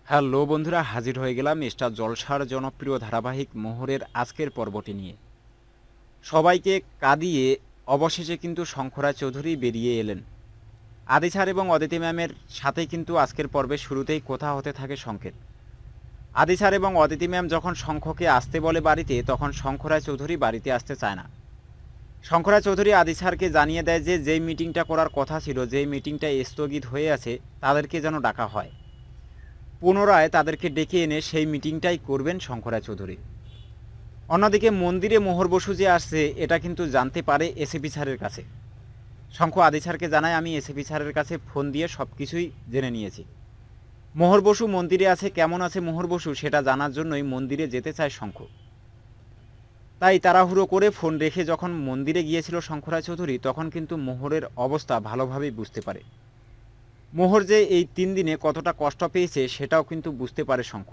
Hello বন্ধুরা, হাজির হয়ে গেলাম স্টার জলসার জনপ্রিয় ধারাবাহিক মোহরের আজকের পর্বটি নিয়ে। সবাইকে কাঁদিয়ে অবশেষে কিন্তু শঙ্খরাজ চৌধুরী বেরিয়ে এলেন। আদি স্যার এবং অদিতি ম্যামের সাথে কিন্তু আজকের পর্বের শুরুতেই কথা হতে থাকে শঙ্খের। আদি স্যার এবং অদিতি ম্যাম যখন শঙ্খকে আসতে বলে বাড়িতে, তখন শঙ্খরাজ চৌধুরী বাড়িতে আসতে চায় না। শঙ্খরাজ চৌধুরী আদি স্যারকে জানিয়ে দেয় যে যেই মিটিংটা করার কথা ছিল, যেই মিটিংটা স্থগিত হয়ে আছে, তাদেরকে যেন ডাকা হয়। পুনরায় তাদেরকে ডেকে এনে সেই মিটিংটাই করবেন শঙ্করা চৌধুরী। অন্যদিকে মন্দিরে মোহর বসু যে আসছে, এটা কিন্তু জানতে পারে এসিপি স্যারের কাছে। শঙ্খ আদি স্যারকে জানায়, আমি এসিপি স্যারের কাছে ফোন দিয়ে সব কিছুই জেনে নিয়েছি। মোহর বসু মন্দিরে আছে, কেমন আছে মোহর বসু সেটা জানার জন্যই মন্দিরে যেতে চায় শঙ্খ। তাই তাড়াহুড়ো করে ফোন রেখে যখন মন্দিরে গিয়েছিল শঙ্করা চৌধুরী, তখন কিন্তু মোহরের অবস্থা ভালোভাবেই বুঝতে পারে। মোহর যে এই 3 দিনে কতটা কষ্ট পেয়েছে সেটাও কিন্তু বুঝতে পারে শঙ্খ।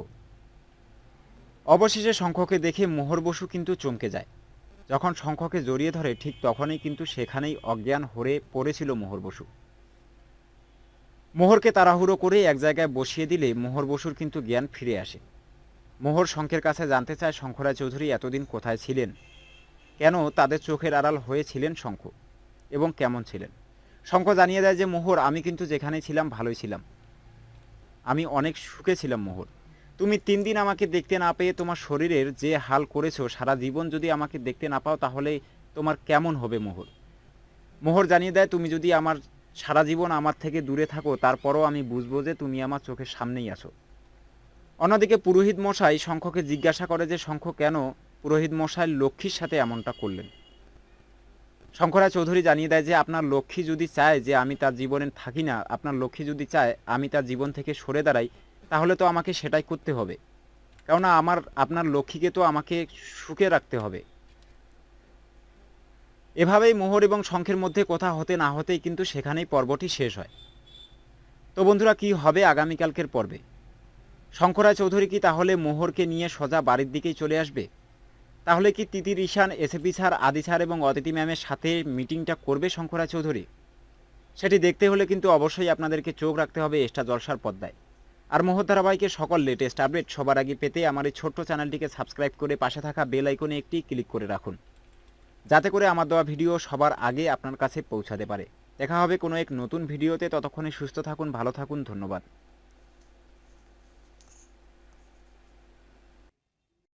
অবশেষে শঙ্খকে দেখে মোহর বসু কিন্তু চমকে যায়। যখন শঙ্খকে জড়িয়ে ধরে, ঠিক তখনই কিন্তু সেখানেই অজ্ঞান হয়ে পড়েছিল মোহর বসু। মোহরকে তাড়াহুড়ো করে এক জায়গায় বসিয়ে দিলে মোহর বসুর কিন্তু জ্ঞান ফিরে আসে। মোহর শঙ্খের কাছে জানতে চায় শঙ্খরাজ চৌধুরী এতদিন কোথায় ছিলেন, কেন তাদের চোখের আড়াল হয়েছিলেন শঙ্খ, এবং কেমন ছিলেন। শঙ্খ জানিয়ে দেয় যে মোহর, আমি কিন্তু যেখানে ছিলাম ভালোই ছিলাম, আমি অনেক সুখে ছিলাম মোহর। তুমি 3 দিন আমাকে দেখতে না পেয়ে তোমার শরীরের যে হাল করেছো, সারা জীবন যদি আমাকে দেখতে না পাও তাহলে তোমার কেমন হবে মোহর। মোহর জানিয়ে দেয়, তুমি যদি আমার সারা জীবন আমার থেকে দূরে থাকো, তারপরও আমি বুঝবো যে তুমি আমার চোখের সামনেই আছো। অন্যদিকে পুরোহিত মশাই শঙ্খকে জিজ্ঞাসা করে যে শঙ্খ কেন পুরোহিত মশাই লক্ষ্মীর সাথে এমনটা করলেন। শঙ্করা চৌধুরী জানিয়ে দেয় যে আপনার লক্ষ্মী যদি চায় যে আমি তার জীবনে থাকি না, আপনার লক্ষ্মী যদি চায় আমি তার জীবন থেকে সরে দাঁড়াই, তাহলে তো আমাকে সেটাই করতে হবে। কেননা আপনার লক্ষ্মীকে তো আমাকে সুখে রাখতে হবে। এভাবেই মোহর এবং শঙ্খের মধ্যে কথা হতে না হতেই কিন্তু সেখানেই পর্বটি শেষ হয়। তো বন্ধুরা, কি হবে আগামীকালকের পর্বে? শঙ্করায় চৌধুরী কি তাহলে মোহরকে নিয়ে সোজা বাড়ির দিকেই চলে আসবে? তাহলে কি তিতির ঈশান, এসএপি স্যার, আদি স্যার এবং অদিতি ম্যামের সাথে মিটিংটা করবে শঙ্করায় চৌধুরী? সেটি দেখতে হলে কিন্তু অবশ্যই আপনাদেরকে চোখ রাখতে হবে স্টার জলসার পর্দায়। আর মোহর ধারাবাহিকের সকল লেটেস্ট আপডেট সবার আগে পেতে আমার এই ছোট্ট চ্যানেলটিকে সাবস্ক্রাইব করে পাশে থাকা বেল আইকনে একটি ক্লিক করে রাখুন, যাতে করে আমার দেওয়া ভিডিও সবার আগে আপনার কাছে পৌঁছাতে পারে। দেখা হবে কোনো এক নতুন ভিডিওতে, ততক্ষণে সুস্থ থাকুন, ভালো থাকুন, ধন্যবাদ।